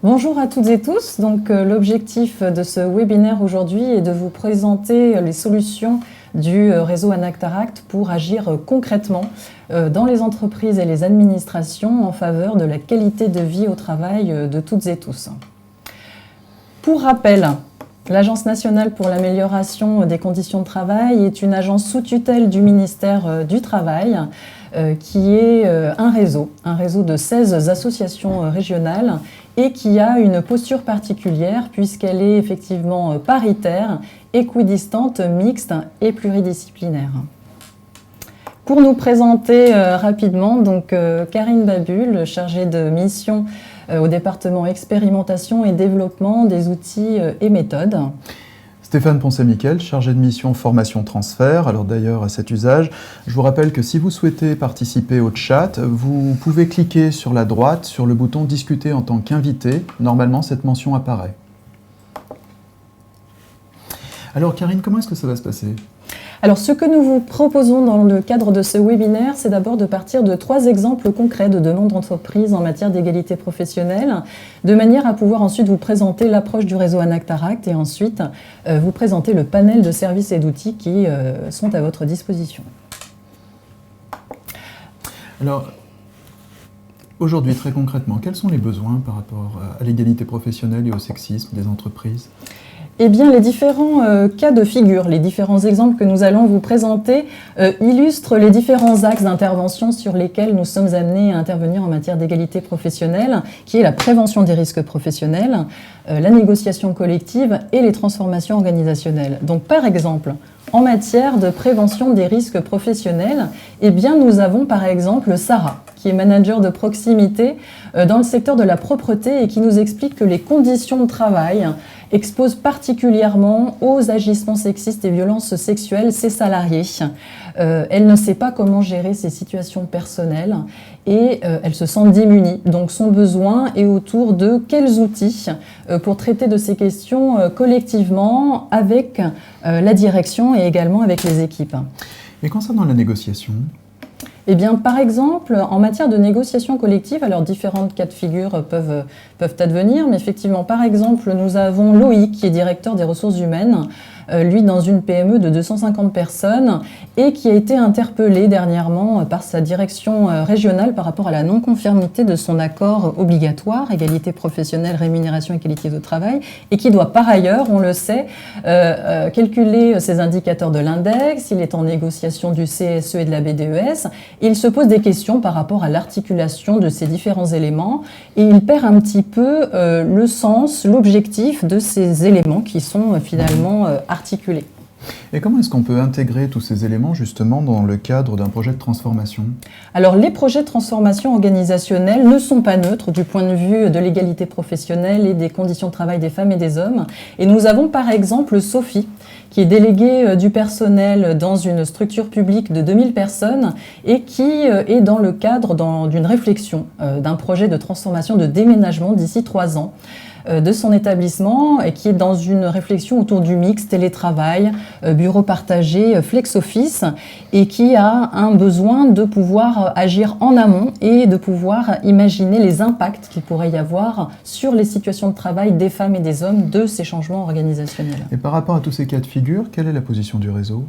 Bonjour à toutes et tous. L'objectif de ce webinaire aujourd'hui est de vous présenter les solutions du réseau Anactaract pour agir concrètement dans les entreprises et les administrations en faveur de la qualité de vie au travail de toutes et tous. Pour rappel, l'Agence nationale pour l'amélioration des conditions de travail est une agence sous tutelle du ministère du Travail qui est un réseau de 16 associations régionales et qui a une posture particulière puisqu'elle est effectivement paritaire, équidistante, mixte et pluridisciplinaire. Pour nous présenter rapidement, Karine Babul, chargée de mission au département expérimentation et développement des outils et méthodes. Stéphane Poncet-Miquel, chargé de mission formation transfert. Alors d'ailleurs, à cet usage, je vous rappelle que si vous souhaitez participer au chat, vous pouvez cliquer sur la droite sur le bouton discuter en tant qu'invité. Normalement, cette mention apparaît. Alors Karine, comment est-ce que ça va se passer ? Alors, ce que nous vous proposons dans le cadre de ce webinaire, c'est d'abord de partir de 3 exemples concrets de demandes d'entreprise en matière d'égalité professionnelle, de manière à pouvoir ensuite vous présenter l'approche du réseau Anactaract et ensuite vous présenter le panel de services et d'outils qui sont à votre disposition. Alors, aujourd'hui, très concrètement, quels sont les besoins par rapport à l'égalité professionnelle et au sexisme des entreprises ? Eh bien, les différents cas de figure, les différents exemples que nous allons vous présenter illustrent les différents axes d'intervention sur lesquels nous sommes amenés à intervenir en matière d'égalité professionnelle, qui est la prévention des risques professionnels, la négociation collective et les transformations organisationnelles. Donc, par exemple, en matière de prévention des risques professionnels, eh bien, nous avons par exemple Sarah, qui est manager de proximité dans le secteur de la propreté et qui nous explique que les conditions de travail exposent particulièrement aux agissements sexistes et violences sexuelles ses salariés. Elle ne sait pas comment gérer ses situations personnelles et elle se sent démunie. Donc son besoin est autour de quels outils pour traiter de ces questions collectivement avec la direction et également avec les équipes. Et concernant la négociation ? Eh bien, par exemple, en matière de négociation collective, alors différentes cas de figure peuvent advenir, mais effectivement, par exemple, nous avons Loïc, qui est directeur des ressources humaines, lui dans une PME de 250 personnes, et qui a été interpellé dernièrement par sa direction régionale par rapport à la non-conformité de son accord obligatoire, égalité professionnelle, rémunération et qualité de travail, et qui doit par ailleurs, on le sait, calculer ses indicateurs de l'index, il est en négociation du CSE et de la BDES, et il se pose des questions par rapport à l'articulation de ces différents éléments, et il perd un petit peu le sens, l'objectif de ces éléments qui sont finalement articulés. Et comment est-ce qu'on peut intégrer tous ces éléments justement dans le cadre d'un projet de transformation ? Alors les projets de transformation organisationnelle ne sont pas neutres du point de vue de l'égalité professionnelle et des conditions de travail des femmes et des hommes. Et nous avons par exemple Sophie, qui est déléguée du personnel dans une structure publique de 2000 personnes et qui est dans le cadre d'une réflexion d'un projet de transformation de déménagement d'ici 3 ans. De son établissement et qui est dans une réflexion autour du mix télétravail, bureau partagé, flex office et qui a un besoin de pouvoir agir en amont et de pouvoir imaginer les impacts qu'il pourrait y avoir sur les situations de travail des femmes et des hommes de ces changements organisationnels. Et par rapport à tous ces cas de figure, quelle est la position du réseau ?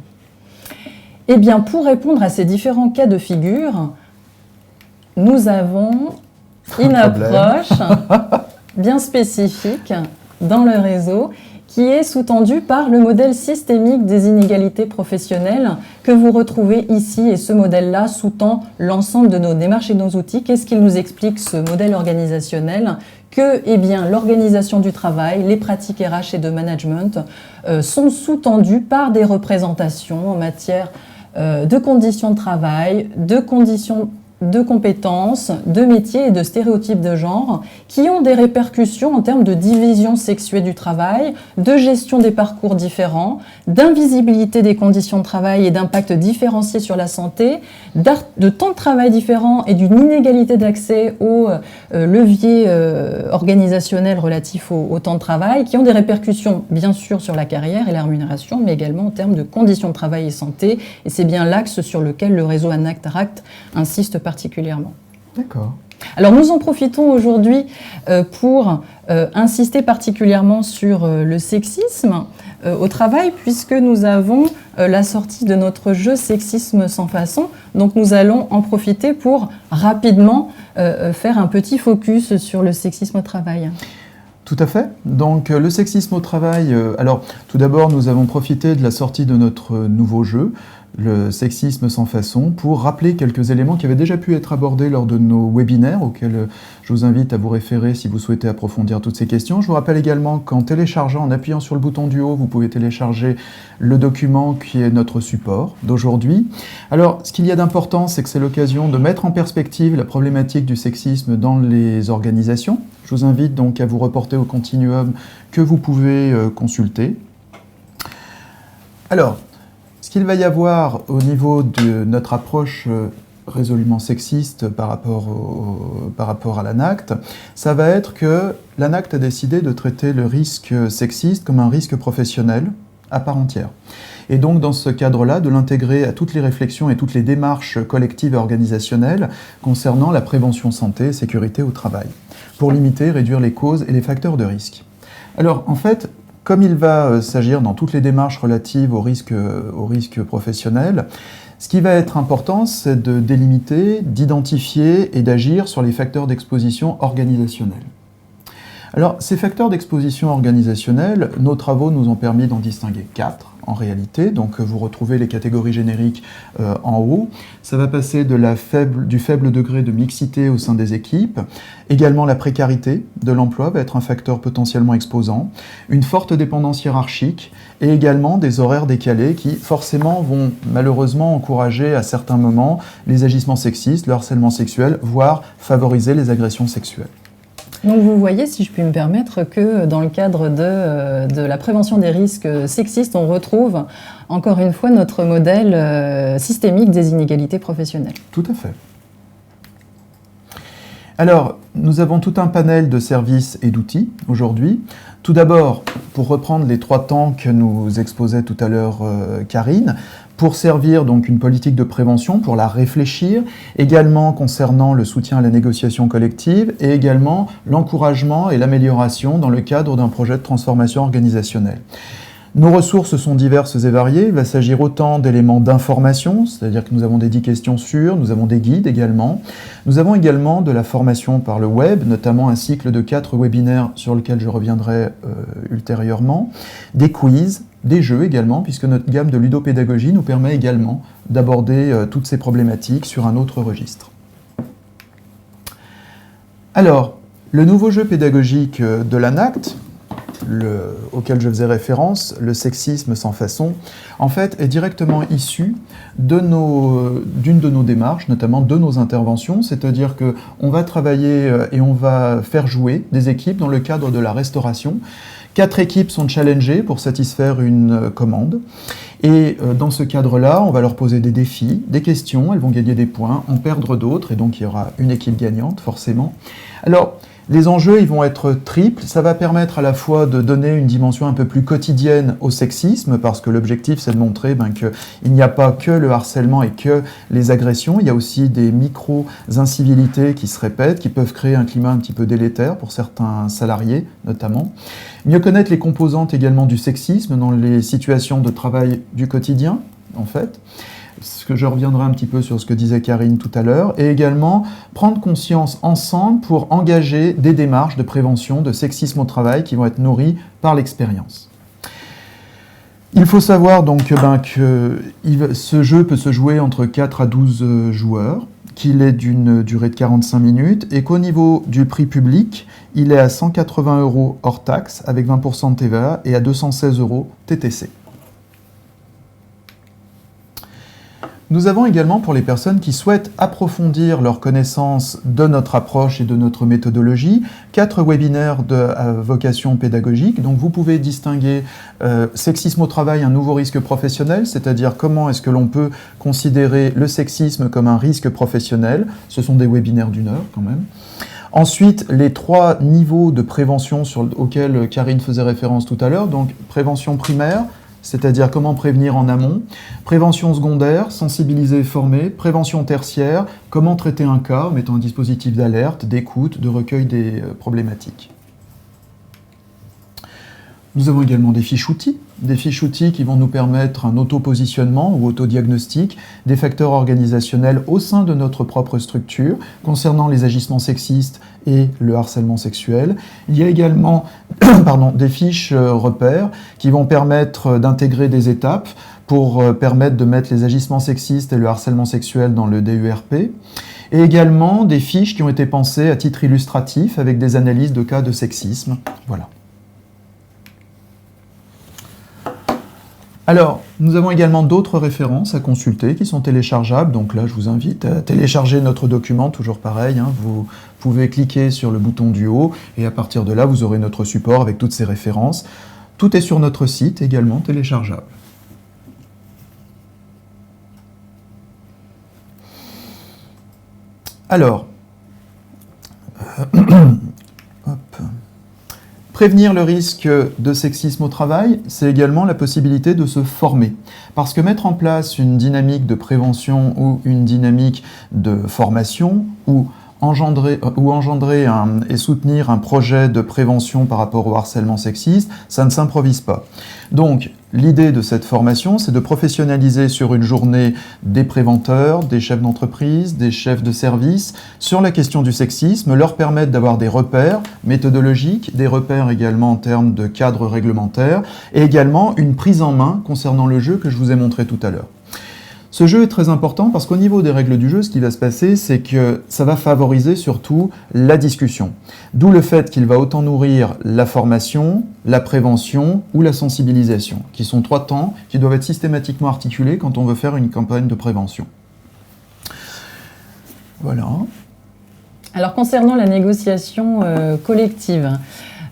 Eh bien, pour répondre à ces différents cas de figure, nous avons une approche bien spécifique dans le réseau qui est sous-tendu par le modèle systémique des inégalités professionnelles que vous retrouvez ici. Et ce modèle-là sous-tend l'ensemble de nos démarches et de nos outils. Qu'est-ce qu'il nous explique, ce modèle organisationnel ? Que l'organisation du travail, les pratiques RH et de management sont sous-tendues par des représentations en matière de conditions de travail, de compétences, de métiers et de stéréotypes de genre qui ont des répercussions en termes de division sexuée du travail, de gestion des parcours différents, d'invisibilité des conditions de travail et d'impact différenciés sur la santé, de temps de travail différents et d'une inégalité d'accès aux leviers organisationnels relatifs au temps de travail qui ont des répercussions bien sûr sur la carrière et la rémunération, mais également en termes de conditions de travail et santé. Et c'est bien l'axe sur lequel le réseau Anactaract insiste particulièrement. D'accord. Alors nous en profitons aujourd'hui pour insister particulièrement sur le sexisme au travail, puisque nous avons la sortie de notre jeu Sexisme sans façon. Donc nous allons en profiter pour rapidement faire un petit focus sur le sexisme au travail. Tout à fait. Donc le sexisme au travail, alors tout d'abord nous avons profité de la sortie de notre nouveau jeu, le sexisme sans façon, pour rappeler quelques éléments qui avaient déjà pu être abordés lors de nos webinaires, auxquels je vous invite à vous référer si vous souhaitez approfondir toutes ces questions. Je vous rappelle également qu'en téléchargeant, en appuyant sur le bouton du haut, vous pouvez télécharger le document qui est notre support d'aujourd'hui. Alors, ce qu'il y a d'important, c'est que c'est l'occasion de mettre en perspective la problématique du sexisme dans les organisations. Je vous invite donc à vous reporter au continuum que vous pouvez consulter. Alors, ce qu'il va y avoir au niveau de notre approche résolument sexiste par rapport à l'ANACT, ça va être que l'ANACT a décidé de traiter le risque sexiste comme un risque professionnel à part entière. Et donc, dans ce cadre-là, de l'intégrer à toutes les réflexions et toutes les démarches collectives et organisationnelles concernant la prévention santé et sécurité au travail, pour limiter, réduire les causes et les facteurs de risque. Alors, en fait, comme il va s'agir dans toutes les démarches relatives au risque professionnel, ce qui va être important, c'est de délimiter, d'identifier et d'agir sur les facteurs d'exposition organisationnelle. Alors, ces facteurs d'exposition organisationnelle, nos travaux nous ont permis d'en distinguer 4 en réalité. Donc, vous retrouvez les catégories génériques en haut. Ça va passer du faible degré de mixité au sein des équipes. Également, la précarité de l'emploi va être un facteur potentiellement exposant. Une forte dépendance hiérarchique et également des horaires décalés qui, forcément, vont malheureusement encourager à certains moments les agissements sexistes, le harcèlement sexuel, voire favoriser les agressions sexuelles. Donc vous voyez, si je puis me permettre, que dans le cadre de la prévention des risques sexistes, on retrouve encore une fois notre modèle systémique des inégalités professionnelles. Tout à fait. Alors, nous avons tout un panel de services et d'outils aujourd'hui. Tout d'abord, pour reprendre les 3 temps que nous exposait tout à l'heure Karine, pour servir donc une politique de prévention, pour la réfléchir, également concernant le soutien à la négociation collective et également l'encouragement et l'amélioration dans le cadre d'un projet de transformation organisationnelle. Nos ressources sont diverses et variées. Il va s'agir autant d'éléments d'information, c'est-à-dire que nous avons des 10 questions sûres, nous avons des guides également. Nous avons également de la formation par le web, notamment un cycle de 4 webinaires sur lequel je reviendrai ultérieurement, des quiz, des jeux également, puisque notre gamme de ludopédagogie nous permet également d'aborder toutes ces problématiques sur un autre registre. Alors, le nouveau jeu pédagogique de l'ANACT, auquel je faisais référence, le sexisme sans façon, en fait, est directement issu d'une de nos démarches, notamment de nos interventions, c'est-à-dire qu'on va travailler et on va faire jouer des équipes dans le cadre de la restauration. 4 équipes sont challengées pour satisfaire une commande. Et dans ce cadre-là, on va leur poser des défis, des questions, elles vont gagner des points, en perdre d'autres, et donc il y aura une équipe gagnante, forcément. Alors, les enjeux, ils vont être triples. Ça va permettre à la fois de donner une dimension un peu plus quotidienne au sexisme, parce que l'objectif, c'est de montrer qu'il n'y a pas que le harcèlement et que les agressions. Il y a aussi des micro-incivilités qui se répètent, qui peuvent créer un climat un petit peu délétère pour certains salariés, notamment. Mieux connaître les composantes également du sexisme dans les situations de travail du quotidien, en fait. Ce que je reviendrai un petit peu sur ce que disait Karine tout à l'heure, et également prendre conscience ensemble pour engager des démarches de prévention de sexisme au travail qui vont être nourries par l'expérience. Il faut savoir donc que ce jeu peut se jouer entre 4 à 12 joueurs, qu'il est d'une durée de 45 minutes et qu'au niveau du prix public, il est à 180 € hors taxe avec 20% de TVA et à 216 € TTC. Nous avons également, pour les personnes qui souhaitent approfondir leur connaissance de notre approche et de notre méthodologie, 4 webinaires de vocation pédagogique. Donc vous pouvez distinguer sexisme au travail, un nouveau risque professionnel, c'est-à-dire comment est-ce que l'on peut considérer le sexisme comme un risque professionnel. Ce sont des webinaires d'1 heure quand même. Ensuite, les 3 niveaux de prévention auxquels Karine faisait référence tout à l'heure, donc prévention primaire, c'est-à-dire comment prévenir en amont, prévention secondaire, sensibiliser et former, prévention tertiaire, comment traiter un cas en mettant un dispositif d'alerte, d'écoute, de recueil des problématiques. Nous avons également des fiches outils qui vont nous permettre un auto-positionnement ou autodiagnostic des facteurs organisationnels au sein de notre propre structure concernant les agissements sexistes et le harcèlement sexuel. Il y a également des fiches repères qui vont permettre d'intégrer des étapes pour permettre de mettre les agissements sexistes et le harcèlement sexuel dans le DURP. Et également des fiches qui ont été pensées à titre illustratif avec des analyses de cas de sexisme. Voilà. Alors, nous avons également d'autres références à consulter qui sont téléchargeables. Donc là, je vous invite à télécharger notre document, toujours pareil. Vous pouvez cliquer sur le bouton du haut et à partir de là, vous aurez notre support avec toutes ces références. Tout est sur notre site, également téléchargeable. Alors, prévenir le risque de sexisme au travail, c'est également la possibilité de se former. Parce que mettre en place une dynamique de prévention ou une dynamique de formation ou engendrer et soutenir un projet de prévention par rapport au harcèlement sexiste, ça ne s'improvise pas. Donc, l'idée de cette formation, c'est de professionnaliser sur une journée des préventeurs, des chefs d'entreprise, des chefs de service sur la question du sexisme, leur permettre d'avoir des repères méthodologiques, des repères également en termes de cadre réglementaire, et également une prise en main concernant le jeu que je vous ai montré tout à l'heure. Ce jeu est très important parce qu'au niveau des règles du jeu, ce qui va se passer, c'est que ça va favoriser surtout la discussion. D'où le fait qu'il va autant nourrir la formation, la prévention ou la sensibilisation, qui sont 3 temps qui doivent être systématiquement articulés quand on veut faire une campagne de prévention. Voilà. Alors concernant la négociation collective,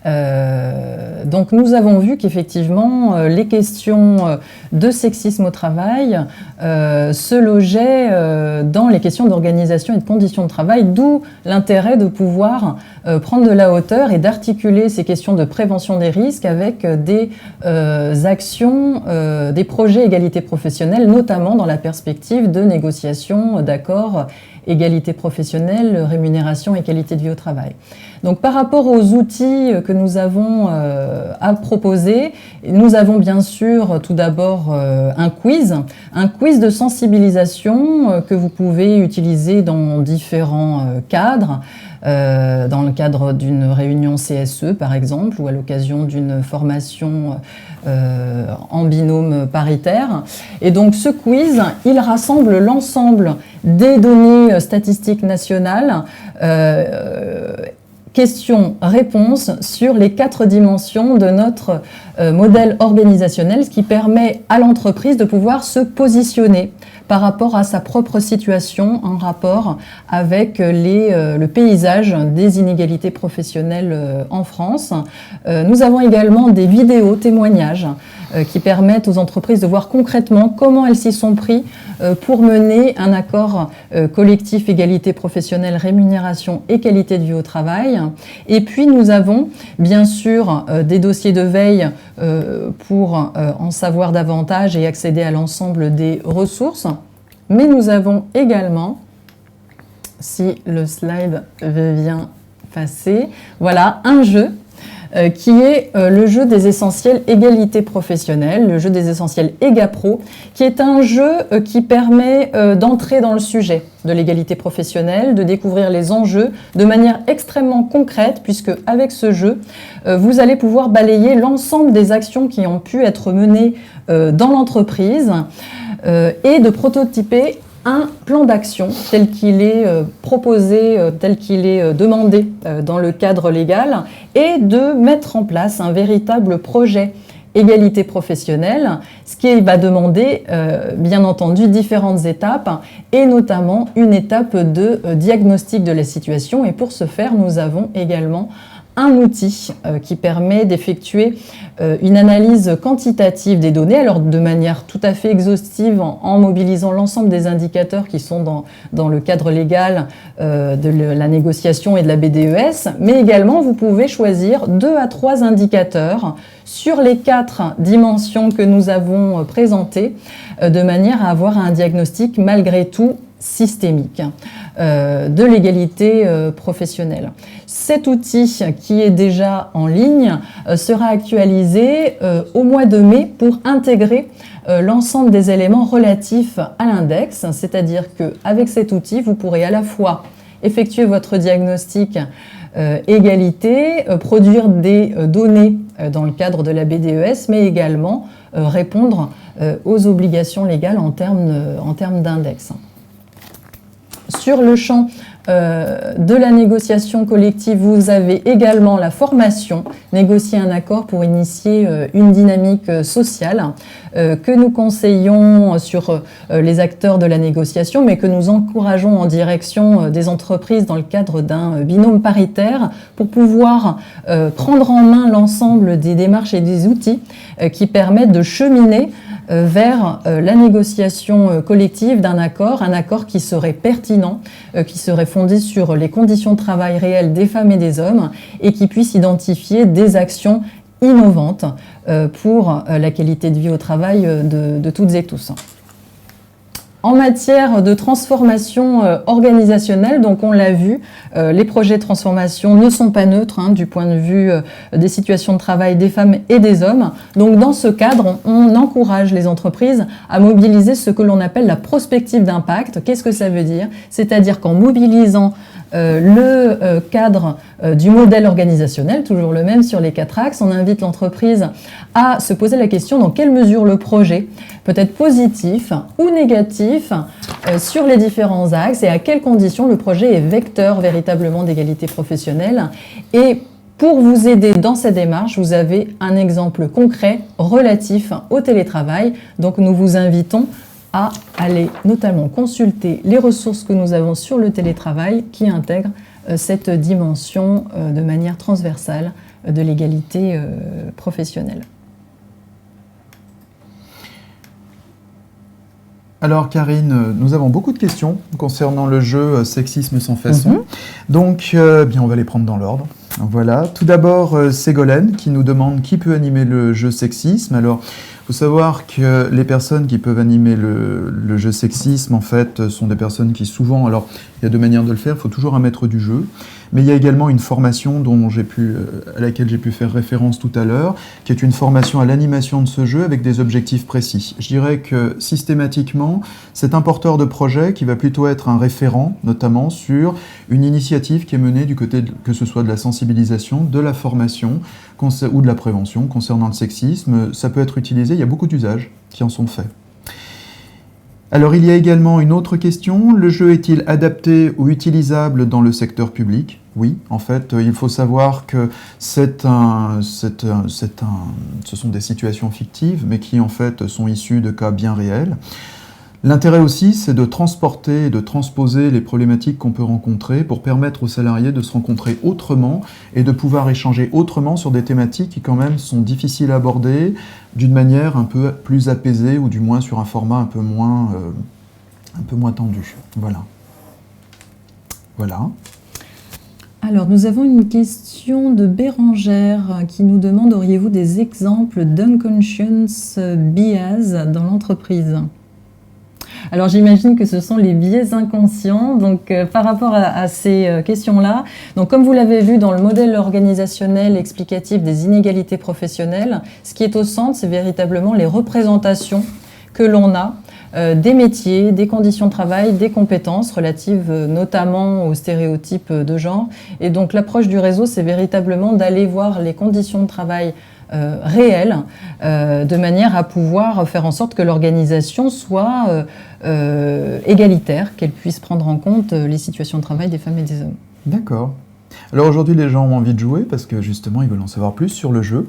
donc nous avons vu qu'effectivement les questions de sexisme au travail se logeaient dans les questions d'organisation et de conditions de travail, d'où l'intérêt de pouvoir prendre de la hauteur et d'articuler ces questions de prévention des risques avec des actions, des projets égalité professionnelle, notamment dans la perspective de négociation d'accords égalité professionnelle, rémunération et qualité de vie au travail. Donc par rapport aux outils que nous avons à proposer, nous avons bien sûr tout d'abord un quiz de sensibilisation que vous pouvez utiliser dans différents cadres, dans le cadre d'une réunion CSE par exemple, ou à l'occasion d'une formation en binôme paritaire. Et donc ce quiz, il rassemble l'ensemble des données statistiques nationales, questions-réponses sur les 4 dimensions de notre modèle organisationnel, ce qui permet à l'entreprise de pouvoir se positionner par rapport à sa propre situation en rapport avec le paysage des inégalités professionnelles en France. Nous avons également des vidéos témoignages qui permettent aux entreprises de voir concrètement comment elles s'y sont pris pour mener un accord collectif égalité professionnelle, rémunération et qualité de vie au travail. Et puis nous avons bien sûr des dossiers de veille pour en savoir davantage et accéder à l'ensemble des ressources. Mais nous avons également, si le slide veut bien passer, voilà un jeu qui est le jeu des essentiels égalité professionnelle, le jeu des essentiels EGAPRO, qui est un jeu qui permet d'entrer dans le sujet de l'égalité professionnelle, de découvrir les enjeux de manière extrêmement concrète, puisque avec ce jeu, vous allez pouvoir balayer l'ensemble des actions qui ont pu être menées dans l'entreprise et de prototyper un plan d'action tel qu'il est proposé, tel qu'il est demandé dans le cadre légal et de mettre en place un véritable projet égalité professionnelle, ce qui va demander bien entendu différentes étapes et notamment une étape de diagnostic de la situation. Et pour ce faire, nous avons également un outil qui permet d'effectuer une analyse quantitative des données, alors de manière tout à fait exhaustive en mobilisant l'ensemble des indicateurs qui sont dans le cadre légal de la négociation et de la BDES, mais également vous pouvez choisir 2 à 3 indicateurs sur les 4 dimensions que nous avons présentées, de manière à avoir un diagnostic malgré tout systémique de l'égalité professionnelle. Cet outil qui est déjà en ligne sera actualisé au mois de mai pour intégrer l'ensemble des éléments relatifs à l'index, c'est-à-dire qu'avec cet outil, vous pourrez à la fois effectuer votre diagnostic égalité, produire des données dans le cadre de la BDES, mais également répondre aux obligations légales en termes d'index. Sur le champ de la négociation collective, vous avez également la formation, négocier un accord pour initier une dynamique sociale que nous conseillons sur les acteurs de la négociation, mais que nous encourageons en direction des entreprises dans le cadre d'un binôme paritaire pour pouvoir prendre en main l'ensemble des démarches et des outils qui permettent de cheminer vers la négociation collective d'un accord, un accord qui serait pertinent, qui serait fondé sur les conditions de travail réelles des femmes et des hommes et qui puisse identifier des actions innovantes pour la qualité de vie au travail de toutes et tous. En matière de transformation organisationnelle, donc on l'a vu, les projets de transformation ne sont pas neutres du point de vue des situations de travail des femmes et des hommes. Donc dans ce cadre, on encourage les entreprises à mobiliser ce que l'on appelle la prospective d'impact. Qu'est-ce que ça veut dire? C'est-à-dire qu'en mobilisant le cadre du modèle organisationnel, toujours le même sur les 4 axes, on invite l'entreprise à se poser la question dans quelle mesure le projet peut être positif ou négatif sur les différents axes et à quelles conditions le projet est vecteur véritablement d'égalité professionnelle. Et pour vous aider dans cette démarche, vous avez un exemple concret relatif au télétravail. Donc nous vous invitons à aller notamment consulter les ressources que nous avons sur le télétravail qui intègrent cette dimension de manière transversale de l'égalité professionnelle. Alors Karine, nous avons beaucoup de questions concernant le jeu Sexisme sans façon. Donc, bien, on va les prendre dans l'ordre. Voilà. Tout d'abord, Ségolène qui nous demande qui peut animer le jeu Sexisme. Alors, il faut savoir que les personnes qui peuvent animer le jeu Sexisme, en fait, sont des personnes qui souvent... Alors, il y a 2 manières de le faire. Il faut toujours un maître du jeu. Mais il y a également une formation à laquelle j'ai pu faire référence tout à l'heure, qui est une formation à l'animation de ce jeu avec des objectifs précis. Je dirais que systématiquement, c'est un porteur de projet qui va plutôt être un référent, notamment sur une initiative qui est menée du côté, que ce soit de la sensibilisation, de la formation ou de la prévention concernant le sexisme. Ça peut être utilisé, il y a beaucoup d'usages qui en sont faits. Alors, il y a également une autre question. Le jeu est-il adapté ou utilisable dans le secteur public? Oui, en fait, il faut savoir que ce sont des situations fictives, mais qui en fait sont issues de cas bien réels. L'intérêt aussi, c'est de transporter et de transposer les problématiques qu'on peut rencontrer pour permettre aux salariés de se rencontrer autrement et de pouvoir échanger autrement sur des thématiques qui quand même sont difficiles à aborder d'une manière un peu plus apaisée ou du moins sur un format un peu moins tendu. Voilà. Voilà. Alors, nous avons une question de Bérangère qui nous demande: auriez-vous des exemples d'unconscious bias dans l'entreprise? Alors j'imagine que ce sont les biais inconscients. Donc par rapport à ces questions-là, donc comme vous l'avez vu dans le modèle organisationnel explicatif des inégalités professionnelles, ce qui est au centre, c'est véritablement les représentations que l'on a des métiers, des conditions de travail, des compétences relatives notamment aux stéréotypes de genre. Et donc l'approche du réseau, c'est véritablement d'aller voir les conditions de travail réelles, de manière à pouvoir faire en sorte que l'organisation soit égalitaire, qu'elle puisse prendre en compte les situations de travail des femmes et des hommes. D'accord. Alors aujourd'hui, les gens ont envie de jouer parce que justement, ils veulent en savoir plus sur le jeu,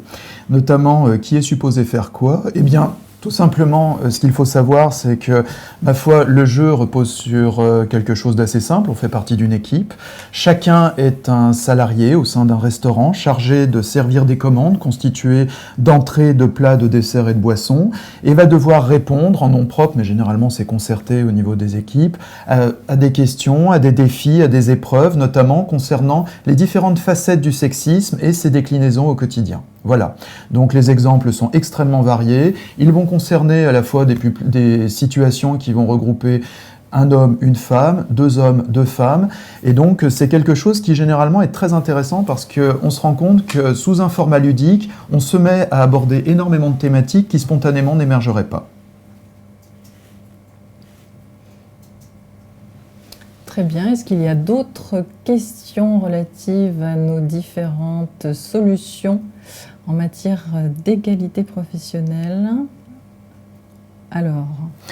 notamment qui est supposé faire quoi. Eh bien, Tout simplement, ce qu'il faut savoir, c'est que, ma foi, le jeu repose sur quelque chose d'assez simple. On fait partie d'une équipe. Chacun est un salarié au sein d'un restaurant chargé de servir des commandes constituées d'entrées, de plats, de desserts et de boissons, et va devoir répondre en nom propre, mais généralement c'est concerté au niveau des équipes, à des questions, à des défis, à des épreuves, notamment concernant les différentes facettes du sexisme et ses déclinaisons au quotidien. Voilà. Donc les exemples sont extrêmement variés. Ils vont concerner à la fois des situations qui vont regrouper un homme, une femme, deux hommes, deux femmes. Et donc c'est quelque chose qui généralement est très intéressant parce qu'on se rend compte que sous un format ludique, on se met à aborder énormément de thématiques qui spontanément n'émergeraient pas. Très bien. Est-ce qu'il y a d'autres questions relatives à nos différentes solutions en matière d'égalité professionnelle? Alors,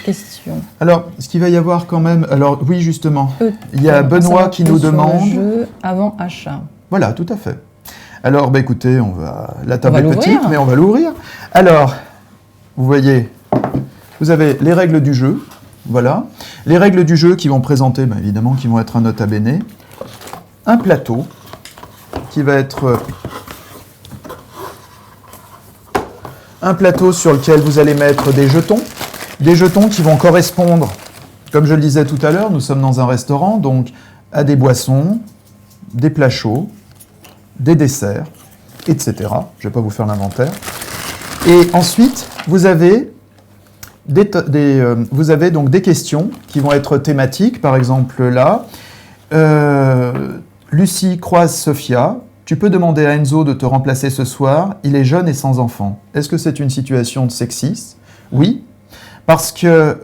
question. Alors, ce qu'il va y avoir quand même... Alors, oui, justement, il y a Benoît qui nous demande... Le jeu avant achat. Voilà, tout à fait. Alors, bah, écoutez, la table est petite, mais on va l'ouvrir. Alors, vous voyez, vous avez les règles du jeu. Voilà. Les règles du jeu qui vont présenter, bah, évidemment, qui vont être un nota bene. Un plateau qui va être... un plateau sur lequel vous allez mettre des jetons qui vont correspondre, comme je le disais tout à l'heure, nous sommes dans un restaurant, donc à des boissons, des plats chauds, des desserts, etc. Je ne vais pas vous faire l'inventaire. Et ensuite, vous avez donc des questions qui vont être thématiques, par exemple là, Lucie croise Sophia. Tu peux demander à Enzo de te remplacer ce soir, il est jeune et sans enfant. Est-ce que c'est une situation de sexisme? Oui, parce que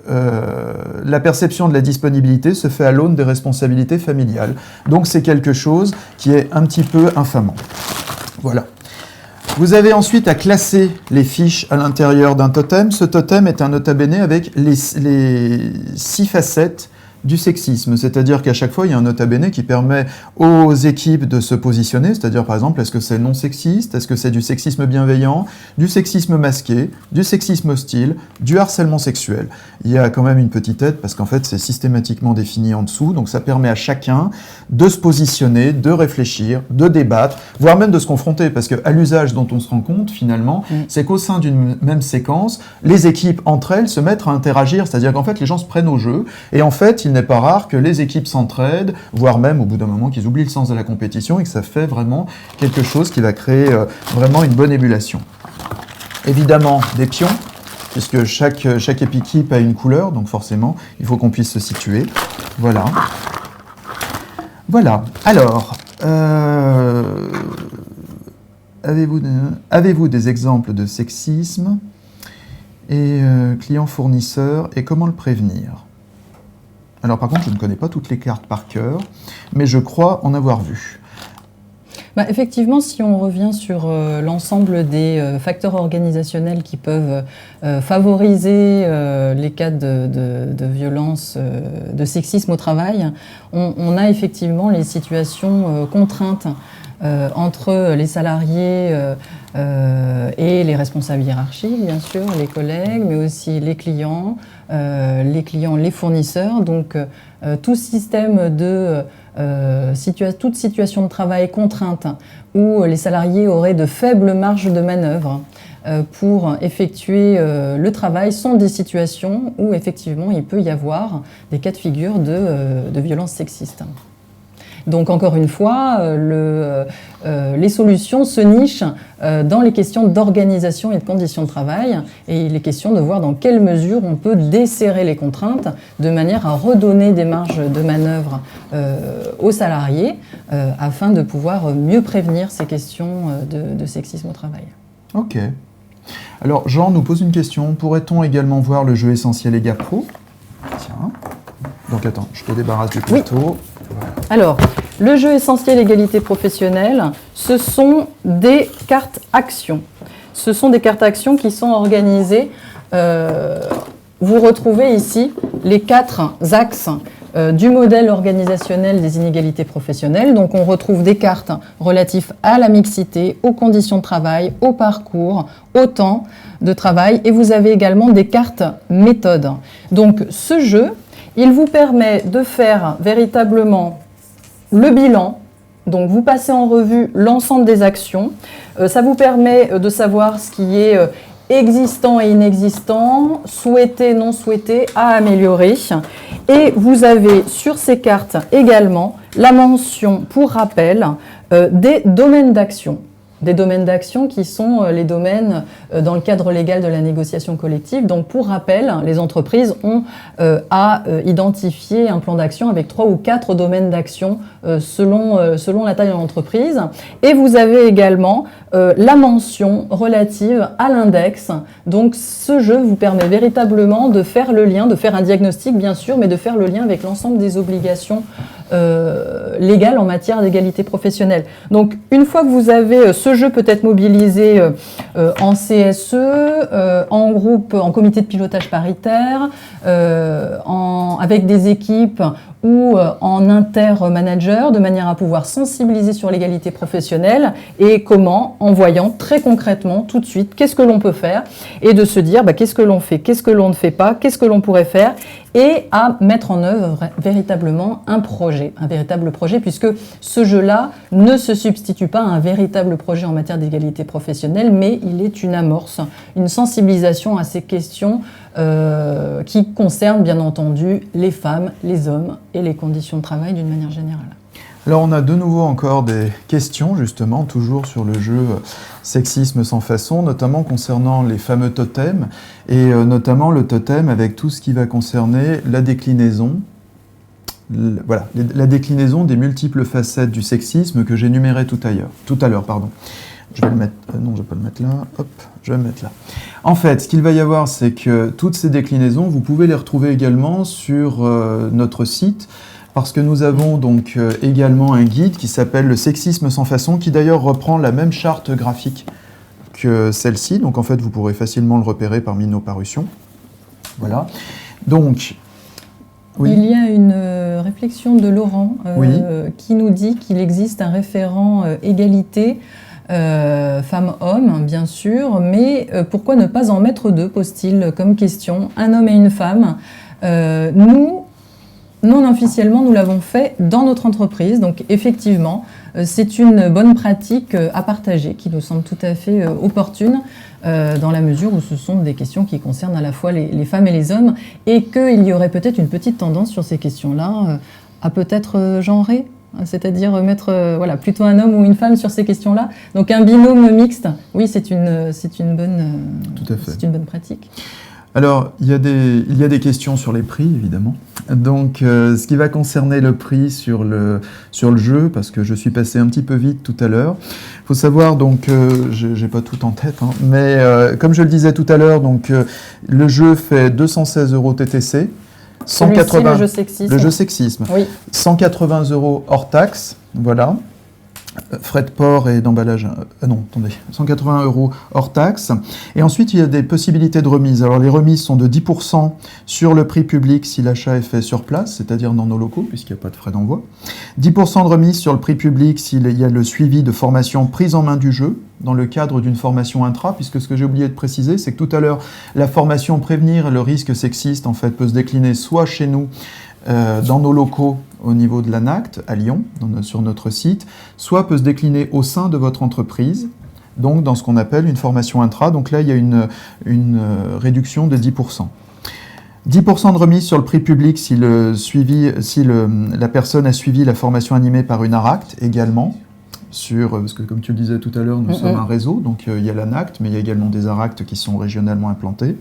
la perception de la disponibilité se fait à l'aune des responsabilités familiales. Donc c'est quelque chose qui est un petit peu infamant. Voilà. Vous avez ensuite à classer les fiches à l'intérieur d'un totem. Ce totem est un nota bene avec les 6 facettes du sexisme, c'est-à-dire qu'à chaque fois, il y a un nota bene qui permet aux équipes de se positionner, c'est-à-dire par exemple, est-ce que c'est non sexiste, est-ce que c'est du sexisme bienveillant, du sexisme masqué, du sexisme hostile, du harcèlement sexuel. Il y a quand même une petite aide parce qu'en fait, c'est systématiquement défini en dessous, donc ça permet à chacun de se positionner, de réfléchir, de débattre, voire même de se confronter, parce qu'à l'usage dont on se rend compte, finalement, c'est qu'au sein d'une même séquence, les équipes entre elles se mettent à interagir, c'est-à-dire qu'en fait, les gens se prennent au jeu, et en fait, il n'est pas rare que les équipes s'entraident, voire même au bout d'un moment qu'ils oublient le sens de la compétition et que ça fait vraiment quelque chose qui va créer vraiment une bonne émulation. Évidemment, des pions, puisque chaque équipe a une couleur, donc forcément, il faut qu'on puisse se situer. Voilà. Voilà. Alors, avez-vous des exemples de sexisme et client-fournisseur et comment le prévenir? Alors par contre, je ne connais pas toutes les cartes par cœur, mais je crois en avoir vu. Bah, effectivement, si on revient sur l'ensemble des facteurs organisationnels qui peuvent favoriser les cas de violence, de sexisme au travail, on a effectivement les situations contraintes entre les salariés et les responsables hiérarchiques, bien sûr, les collègues, mais aussi les clients, les fournisseurs. Donc, tout système de toute situation de travail contrainte où les salariés auraient de faibles marges de manœuvre pour effectuer le travail sont des situations où effectivement il peut y avoir des cas de figure de violences sexistes. Donc encore une fois, les solutions se nichent dans les questions d'organisation et de conditions de travail et il est question de voir dans quelle mesure on peut desserrer les contraintes de manière à redonner des marges de manœuvre aux salariés afin de pouvoir mieux prévenir ces questions de sexisme au travail. Ok. Alors Jean nous pose une question. Pourrait-on également voir le jeu essentiel EGA Pro? Tiens. Donc attends, je te débarrasse du plateau. Oui. Voilà. Alors, le jeu essentiel égalité professionnelle, ce sont des cartes actions. Ce sont des cartes actions qui sont organisées. Vous retrouvez ici les 4 axes du modèle organisationnel des inégalités professionnelles. Donc on retrouve des cartes relatives à la mixité, aux conditions de travail, au parcours, au temps de travail, et vous avez également des cartes méthodes. Donc ce jeu, il vous permet de faire véritablement le bilan. Donc vous passez en revue l'ensemble des actions. Ça vous permet de savoir ce qui est existant et inexistant, souhaité, non souhaité, à améliorer. Et vous avez sur ces cartes également la mention, pour rappel, des domaines d'action. Des domaines d'action qui sont les domaines dans le cadre légal de la négociation collective. Donc, pour rappel, les entreprises ont à identifier un plan d'action avec 3 ou 4 domaines d'action selon la taille de l'entreprise. Et vous avez également la mention relative à l'index. Donc, ce jeu vous permet véritablement de faire le lien, de faire un diagnostic, bien sûr, mais de faire le lien avec l'ensemble des obligations légales en matière d'égalité professionnelle. Donc, une fois que vous avez ce jeu peut être mobilisé en CSE, en groupe, en comité de pilotage paritaire, avec des équipes ou en intermanager, de manière à pouvoir sensibiliser sur l'égalité professionnelle. Et comment? En voyant très concrètement, tout de suite, qu'est-ce que l'on peut faire, et de se dire qu'est-ce que l'on fait, qu'est-ce que l'on ne fait pas, qu'est-ce que l'on pourrait faire, et à mettre en œuvre véritablement un véritable projet, puisque ce jeu-là ne se substitue pas à un véritable projet en matière d'égalité professionnelle, mais il est une amorce, une sensibilisation à ces questions qui concernent bien entendu les femmes, les hommes et les conditions de travail d'une manière générale. Alors on a de nouveau encore des questions justement, toujours sur le jeu Sexisme sans façon, notamment concernant les fameux totems, et notamment le totem avec tout ce qui va concerner la déclinaison. Voilà, la déclinaison des multiples facettes du sexisme que j'énumérais tout à l'heure. Je vais le mettre, non, je vais pas le mettre là, hop, je vais le mettre là. En fait, ce qu'il va y avoir, c'est que toutes ces déclinaisons, vous pouvez les retrouver également sur notre site, parce que nous avons donc également un guide qui s'appelle Le sexisme sans façon, qui d'ailleurs reprend la même charte graphique que celle-ci, donc en fait vous pourrez facilement le repérer parmi nos parutions. Voilà. Donc, oui. Il y a une réflexion de Laurent oui. Qui nous dit qu'il existe un référent égalité femmes-hommes, bien sûr, mais pourquoi ne pas en mettre 2, pose-t-il comme question, un homme et une femme. Nous, non officiellement, nous l'avons fait dans notre entreprise, donc effectivement, c'est une bonne pratique à partager qui nous semble tout à fait opportune dans la mesure où ce sont des questions qui concernent à la fois les femmes et les hommes, et qu'il y aurait peut-être une petite tendance sur ces questions-là à peut-être genrer. C'est-à-dire mettre plutôt un homme ou une femme sur ces questions-là. Donc un binôme mixte, oui, c'est une bonne pratique. Alors, il y a des questions sur les prix, évidemment. Donc, ce qui va concerner le prix sur le jeu, parce que je suis passé un petit peu vite tout à l'heure, il faut savoir, donc, j'ai pas tout en tête, hein, mais comme je le disais tout à l'heure, donc, le jeu fait 216 € TTC, 180, le jeu sexisme, oui. 180 € hors taxe, voilà. Frais de port et d'emballage, 180 € hors taxe. Et ensuite, il y a des possibilités de remise. Alors, les remises sont de 10% sur le prix public si l'achat est fait sur place, c'est-à-dire dans nos locaux, puisqu'il n'y a pas de frais d'envoi. 10% de remise sur le prix public s'il y a le suivi de formation prise en main du jeu, dans le cadre d'une formation intra, puisque ce que j'ai oublié de préciser, c'est que tout à l'heure, la formation prévenir le risque sexiste, en fait, peut se décliner soit chez nous, dans nos locaux au niveau de l'ANACT à Lyon, sur notre site, soit peut se décliner au sein de votre entreprise, donc dans ce qu'on appelle une formation intra. Donc là, il y a une réduction de 10%. 10% de remise sur le prix public si la personne a suivi la formation animée par une ARACT également, parce que comme tu le disais tout à l'heure, nous sommes un réseau, donc il y a l'ANACT, mais il y a également des ARACT qui sont régionalement implantés.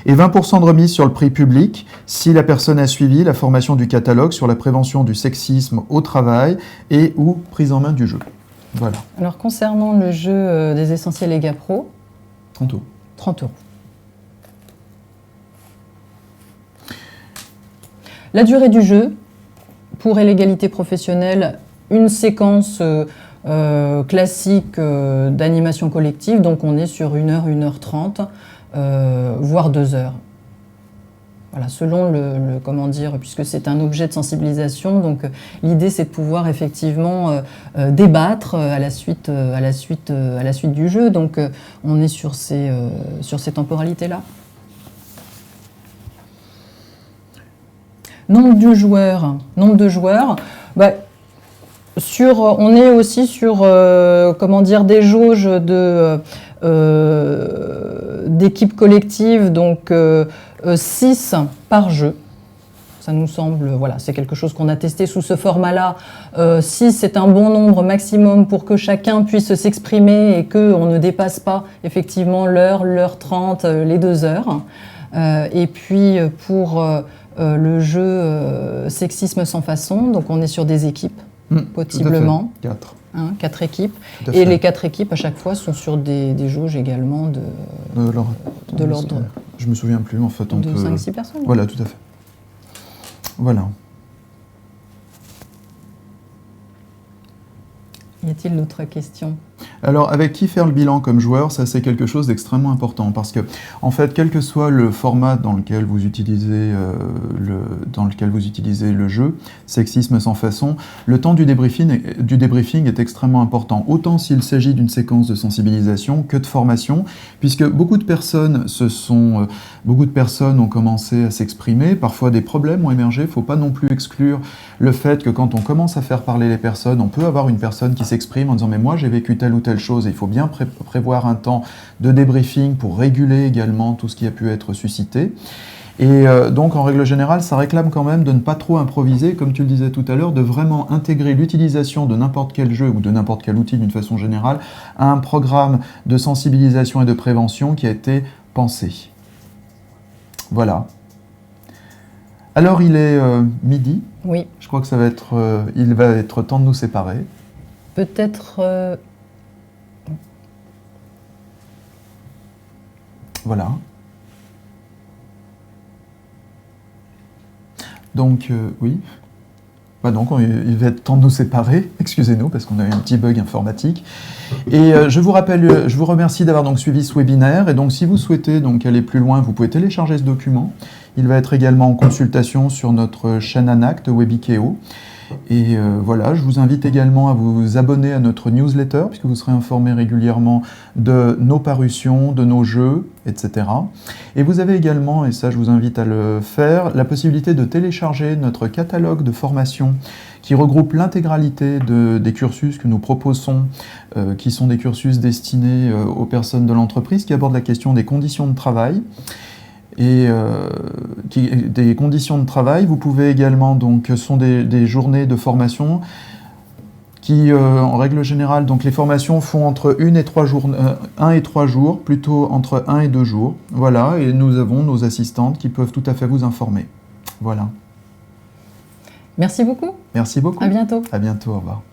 Et 20% de remise sur le prix public si la personne a suivi la formation du catalogue sur la prévention du sexisme au travail et ou prise en main du jeu. Voilà. Alors concernant le jeu des essentiels EGA Pro, 30 €. 30 €. La durée du jeu, pour l'égalité professionnelle, une séquence classique d'animation collective, donc on est sur 1 heure, 1 heure 30, voire 2 heures. Voilà, selon comment dire, puisque c'est un objet de sensibilisation, donc l'idée c'est de pouvoir effectivement débattre à la suite du jeu. Donc on est sur ces temporalités-là. Nombre de joueurs, bah, on est aussi sur comment dire, des jauges d'équipes collectives, donc 6 par jeu. Ça nous semble, voilà, c'est quelque chose qu'on a testé sous ce format-là. 6, c'est un bon nombre maximum pour que chacun puisse s'exprimer et qu'on ne dépasse pas effectivement l'heure 30, les 2 heures. Et puis pour le jeu Sexisme sans façon, donc on est sur des équipes, possiblement. 4. 4 équipes. Et les 4 équipes, à chaque fois, sont sur des jauges également de l'ordre. Je me souviens plus, en fait. De 5-6 personnes. Voilà, tout à fait. Voilà. Y a-t-il d'autres questions ? Alors, avec qui faire le bilan comme joueur, ça c'est quelque chose d'extrêmement important parce que, en fait, quel que soit le format dans lequel vous utilisez le jeu, Sexisme sans façon, le temps du débriefing est extrêmement important. Autant s'il s'agit d'une séquence de sensibilisation que de formation, puisque beaucoup de personnes ont commencé à s'exprimer, parfois des problèmes ont émergé. Il ne faut pas non plus exclure le fait que quand on commence à faire parler les personnes, on peut avoir une personne qui s'exprime en disant « mais moi j'ai vécu telle ou telle chose », et il faut bien prévoir un temps de débriefing pour réguler également tout ce qui a pu être suscité. Et donc en règle générale, ça réclame quand même de ne pas trop improviser, comme tu le disais tout à l'heure, de vraiment intégrer l'utilisation de n'importe quel jeu ou de n'importe quel outil d'une façon générale à un programme de sensibilisation et de prévention qui a été pensé. Voilà. Alors il est midi. Oui. Je crois que il va être temps de nous séparer. Peut-être... Voilà. Donc, oui. Donc, il va être temps de nous séparer. Excusez-nous, parce qu'on a eu un petit bug informatique. Et je vous remercie d'avoir donc suivi ce webinaire. Et donc, si vous souhaitez donc aller plus loin, vous pouvez télécharger ce document. Il va être également en consultation sur notre chaîne Anact Webikeo. Et voilà, je vous invite également à vous abonner à notre newsletter, puisque vous serez informé régulièrement de nos parutions, de nos jeux, etc. Et vous avez également, et ça je vous invite à le faire, la possibilité de télécharger notre catalogue de formation qui regroupe l'intégralité des cursus que nous proposons, qui sont des cursus destinés aux personnes de l'entreprise, qui abordent la question des conditions de travail. Et des conditions de travail. Vous pouvez également, donc, ce sont des journées de formation qui, en règle générale, donc les formations font entre 1 et 3 jours, plutôt entre 1 et 2 jours. Voilà, et nous avons nos assistantes qui peuvent tout à fait vous informer. Voilà. Merci beaucoup. Merci beaucoup. À bientôt. À bientôt, au revoir.